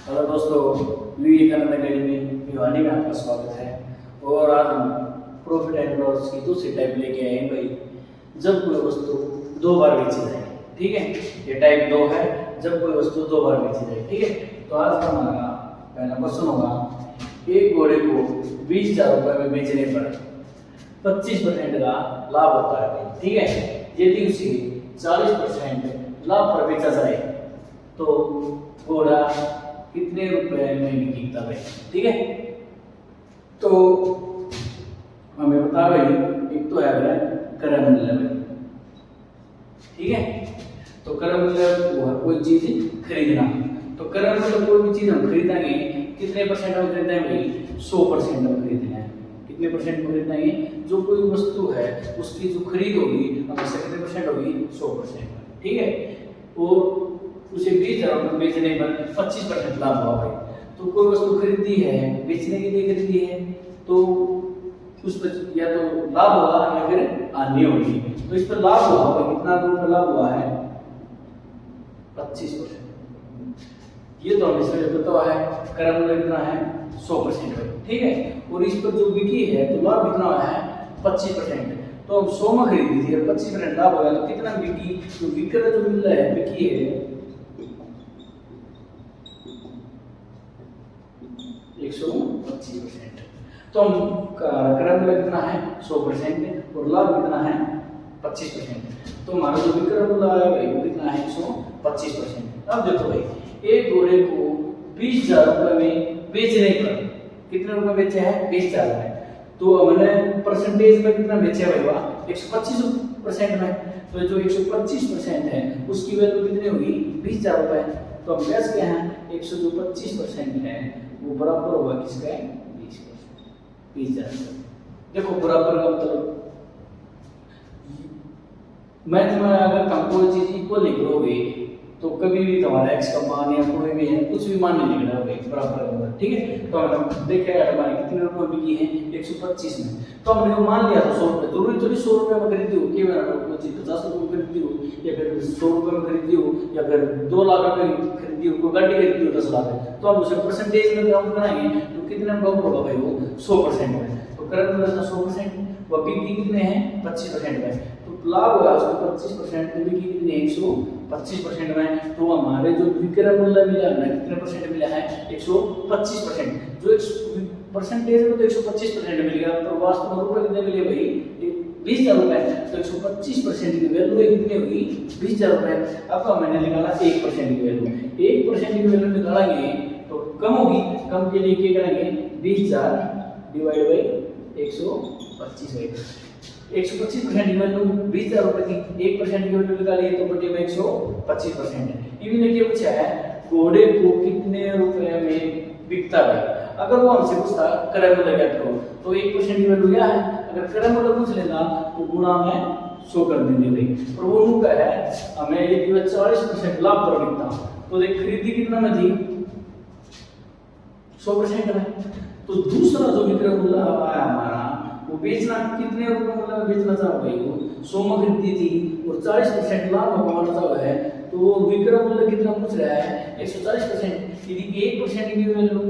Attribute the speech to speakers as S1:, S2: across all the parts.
S1: Hello दोस्तों, Vivekananda academy Bhiwani में आपका स्वागत है। और आज हम प्रॉफिट एंड लॉस की दूसरी टाइप लेके आए हैं भाई, जब कोई वस्तु दो बार बेची जाए। ठीक है, ये टाइप 2 है, जब कोई वस्तु दो बार बेची जाए। ठीक है, तो आज का हमारा पहला क्वेश्चन होगा, एक घोड़े को 20,000 रुपये में बेचने पर 25% का लाभ होता है भाई। ठीक है, यदि उसे 40% लाभ पर बेचा जाए तो घोड़ा कितने रुपए में बिकता भाई। ठीक है, तो हमें बता भाई, एक तो है क्रय मूल्य में। ठीक है, तो क्रय मूल्य कोई चीज खरीदना, तो क्रय मूल्य कोई भी चीज हम खरीदेंगे कितने परसेंट हम खरीदेंगे भाई, 100% हम खरीदना है। कितने परसेंट खरीदेंगे, जो कोई वस्तु है उसकी जो खरीद होगी हमेशा कितने परसेंट होगी, 100%। ठीक है, और उसे 20,000 रुपये बेचने पर 25% लाभ हुआ भाई। तो कोई वस्तु खरीदी है, बेचने के लिए खरीदी है, तो उस पर या तो लाभ होगा या फिर हानि होगी। तो इस पर लाभ हुआ भाई, कितना रुपये लाभ हुआ है, 25%। ये तो हमें समझ पता है, क्रय मूल्य कितना है, 100% भाई। ठीक है, और इस पर जो बिकी है तो लाभ कितना हुआ है, 25%। तो हम 100 में खरीदी थी और 25% लाभ हो गया, तो कितना बिकी, तो विक्रय जो मूल्य है बिकी है 125%। तो हम क्रय मूल्य कितना है, 100% और लाभ कितना है, 25%। तो हमारा जो विक्रय मूल्य है भाई वो कितना है, 125%। अब देखो भाई, एक घोड़े को 20,000 रुपये में बेचने पर कितने रुपए बेचे हैं, 20,000 में। तो हमने परसेंटेज में कितना बेचे भाई, वह 125% में। तो जो 125% है उसकी वैल्यू कितनी होगी, 20,000 रुपये। तो हम गैस क्या है, 125% है वो बराबर होगा किसका, 20%, 20,000। देखो बराबर का मतलब मैथ में अगर हम कोई चीज इक्वल लिख रहे तो कभी भी तुम्हारा x का मान या कोई भी है कुछ भी मान नहीं लिखना है बराबर होगा। ठीक है, तो हमने देखा है हमारी कितने रुपए बिकी है, 125 में। तो हमने वो मान लिया था 100 रुपये, जरूरी थोड़ी 100 रुपये में खरीदी हो, केवल चीज 50 रुपये में खरीदी हो या फिर 100 रुपये में खरीदी हो या फिर 2 लाख रुपये में खरीदी हो, कोई गाड़ी खरीदी हो 10 लाख में, तो हम उसे परसेंटेज में काउंट कराएंगे तो कितने में काउंट होगा भाई, वो 100% में। तो क्रय मूल्य 100%, वह बिक्री कितने हैं, 25% में। तो लाभ हुआ उसको 25%, तो बिक्री कितनी है, 125% में। तो हमारे जो विक्रय मूल्य मिला है कितने परसेंट मिला है, 125%। जो परसेंटेज में तो 125% मिल गया, तो वास्तव में रुपए कितने मिले भाई, 20,000 रुपए। तो 125% की वैल्यू कितनी होगी, 20,000 रुपए। अब मैंने निकाला 1% की वैल्यू, 1% की वैल्यू निकालेंगे तो कम होगी, कम के लिए क्या करेंगे, 20,000 डिवाइड बाई 125। 125% की वैल्यू 20,000 रुपए की, 1% की वैल्यू निकालिए तो बटे में 125%। इन्होंने क्या पूछा है, घोड़े को कितने रुपए में बिकता है। अगर वो हमसे पूछता क्रय मूल्य क्या करो, तो 1% की वैल्यू क्या है, अगर क्रय मूल्य पूछ लेना तो गुणा में 100 कर देंगे भाई। और वो मुका है हमें यदि 40% लाभ पर बिकता, तो देख खरीदी कितना में थी, 100% में। तो दूसरा जो विक्रय मूल्य आया हमारा, वो बेचना कितने रुपए मतलब बेचना चाहो भाई, वो 100 में खरीदी थी और 40% लाभ कमाना चाहो है, तो वो विक्रय मूल्य कितना पूछ रहा है, 140%। यदि 1% की वैल्यू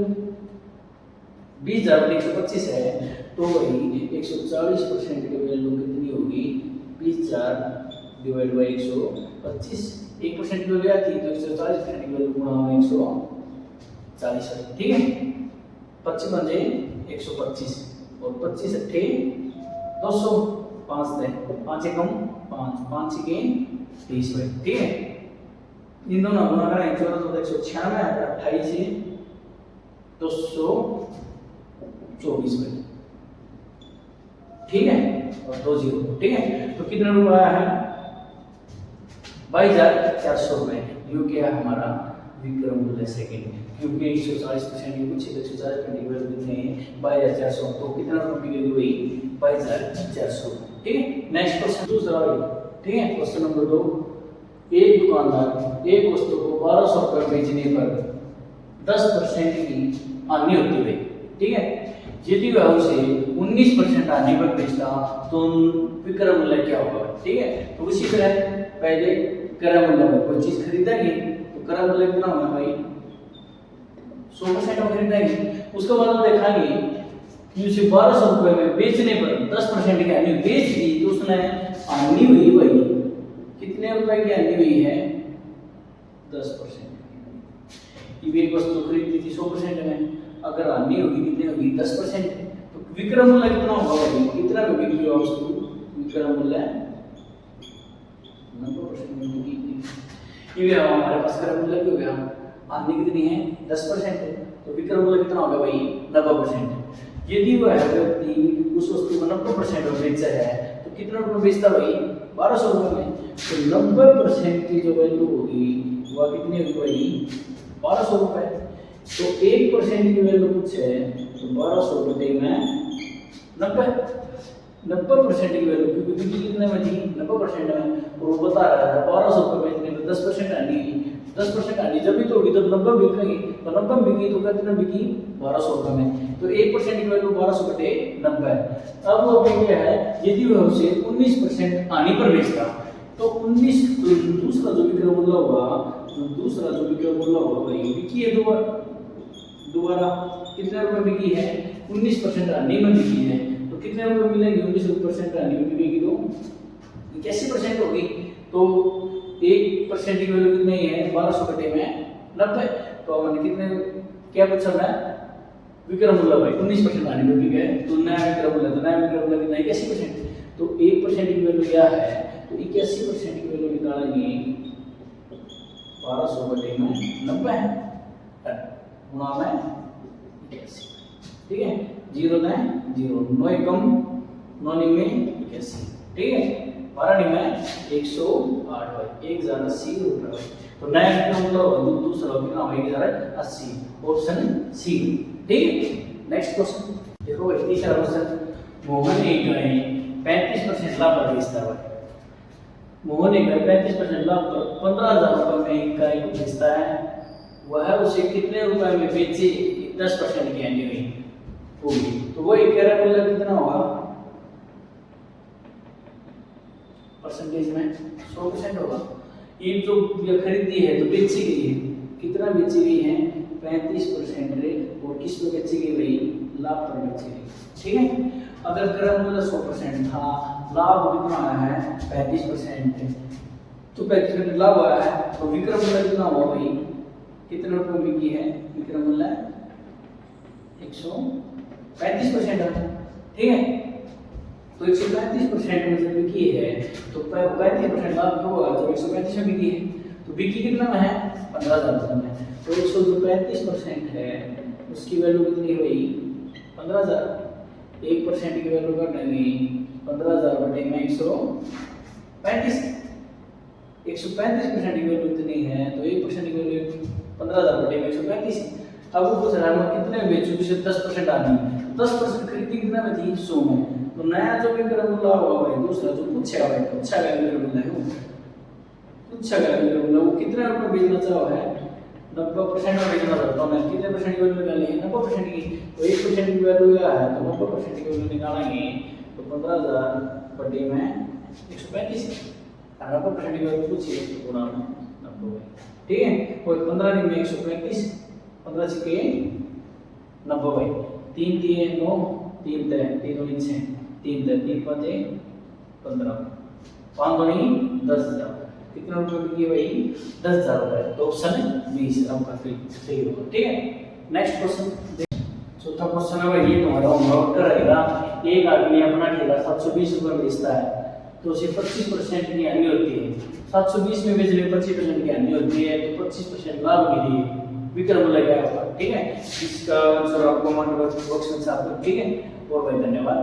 S1: 20,000 125 है, तो वही 140% की वैल्यू कितनी होगी, 20,000 डिवाइड बाई 125। 1% की वैल्यू आती तो 140% की वैल्यू गुणा 140। ठीक है, 25 बजे 125 और 25 अट्ठे 200, 5 दे 5 एकम 5, 5 के 30 भाई। ठीक है, इन दोनों गुणा करें 14 तो 196 है, 28 से 224 भाई। ठीक है, और 2 0। ठीक है, तो कितना रुपया आया है, 22,400 रुपए। ये क्या है हमारा विक्रय मूल्य सेकंड, क्योंकि 140% की पूछी तो 140% की वैल्यू कितनी है, 22,400। तो कितना रुपये की वैल्यू हुई, 22,400। ठीक है, नेक्स्ट क्वेश्चन दूसरा। ठीक है, क्वेश्चन नंबर 2, एक दुकानदार एक वस्तु को 1,200 रुपये बेचने पर 10% की हानि होती है। ठीक है, यदि वह उसे 19% हानि पर बेचता तो विक्रय मूल्य क्या होगा। ठीक है, तो उसी तरह पहले क्रय मूल्य में कोई चीज खरीदेंगे तो क्रय मूल्य कितना होगा भाई, 100% में खरीदेंगे। उसके बाद हम देखेंगे कि उसे 1200 रुपए में बेचने पर 10% की हानि बेच दी तो उसने हानि हुई भाई कितने रुपए की हानि हुई है 10%। ये भी एक वस्तु खरीदी थी 100% में, अगर हानि होगी कितनी होगी 10%, तो विक्रय मूल्य कितना होगा भाई, कितना में बिकी हो वस्तु, विक्रय मूल्य 90% में बिकी। ये हमारे पास क्रय मूल्य क्या हो गया, हानि कितनी है 10%, तो विक्रय मूल्य कितना होगा भाई 90%। यदि वह व्यक्ति उस वस्तु को 90% में बेचा है तो कितना रुपए बेचता भाई 1200 रुपए में, तो 90% की जो वैल्यू होगी वह कितनी होगी भाई 1200 रुपए। तो 1% की वैल्यू कुछ है तो 1200 बटे में 90% की वैल्यू, क्योंकि बिकी कितने में थी 90% में, और वो बता रहा था 1200 रुपए बेचने में 10% हानि, 10% हानि जब भी तो होगी तब 90 बिकेगी, तो 90 बिकी तो कितने बिकी 1200 रुपए में, तो 1% की वैल्यू 1200 बटे 90। अब वो क्या है, यदि वह उसे 19% हानि पर बेचता तो 19 दूसरा जो विक्रय मूल्य होगा, दूसरा जो विक्रय मूल्य होगा भाई बिकी है दोबारा कितने रुपए बिकी है 19% हानि में बिकी है, तो कितने रुपए मिलेंगे 19% हानि में बिकेगी तो 81% होगी, तो 1% की वैल्यू कितनी है 1200 बटे में 90, तो हमने कितने क्या पूछा मैं विक्रय मूल्य भाई 19% हानि में बिका है, तो नया विक्रय मूल्य, तो नया विक्रय मूल्य कितना 81%, तो 1% की वैल्यू क्या है तो 81% की वैल्यू निकालेंगे 1200 बटे में 90 है गुणा में 81, ठीक है, 0 9 0 9 कम 9 में 81, ठीक है, 12 में 108 भाई 1080 रुपए, तो नया विक्रय मूल्य होगा दूसरा कितना होगा 1080, ऑप्शन सी, ठीक है। नेक्स्ट क्वेश्चन देखो भाई, तीसरा क्वेश्चन, मोहन एक गाय 35% लाभ पर बेचता है, मोहन एक गाय 35% लाभ पर 15000 रुपए में एक गाय को बेचता है, वह उसे कितने रुपए में बेचे 10% की हानि होगी, तो वो एक क्रय मूल्य कितना होगा परसेंटेज में 100% होगा। ये जो ये खरीदी है तो बेची गई है, कितना बेची गई है 35% रे, और किस पे बेची गई भाई लाभ पर बेची गई, ठीक है। अगर क्रय मूल्य 100% था, लाभ कितना आया है 35%, तो 35% लाभ आया है, तो विक्रय मूल्य कितना हुआ भाई कितने रुपए बिकी है विक्रय मूल्य 135% है, ठीक है, तो 135% में जब बिकी है तो 35% लाभ कब होगा जब 135 में बिकी है, तो बिकी कितना में है 15000 रुपए में, तो 135% है उसकी वैल्यू कितनी हुई 15000, 1% की वैल्यू कर देंगे 15000 बटे में 135, 135% की वैल्यू कितनी है तो 1% की वैल्यू 15000 बटे में 135। अब वो पूछ रहा है कितने में बेचूं, जिसे 10% आनी है, 10% खरीदी कितना में थी 100 में, तो नया जो विक्रय मूल्य होगा भाई दूसरा जो पूछेगा भाई पूछा गया विक्रय मूल्य है, पूछा गया विक्रय मूल्य वो कितने रुपए बेचना चाह रहा है 90% में बेचना चाहता हूं मैं, कितने परसेंट की वैल्यू निकाली है 90% की, तो 1% की वैल्यू क्या है तो 90% की वैल्यू निकालेंगे तो 15000 बटे में 135, 90% की वैल्यू पूछिए तो गुणा में 90, ठीक है, और 15 में 135, 15 से 90 भाई, 3 3 9 3 3 3 6 3 3 5 15, 5 दूनी 10000, कितना रुपए बिकी भाई 10000 रुपए, तो ऑप्शन 20 आपका सही होगा, ठीक है। नेक्स्ट क्वेश्चन, चौथा क्वेश्चन है भाई, ये तुम्हारा होमवर्क रहेगा, एक आदमी अपना ठेला 720 रुपए में बेचता है तो उसे 25% की हानि होती है, 720 में बेचने में 25% की हानि होती है, तो 25% लाभ के लिए विक्रय मूल्य क्या होगा, ठीक है, इसका आंसर आपको कमेंट बॉक्स में छाप दो, ठीक है, और भाई धन्यवाद।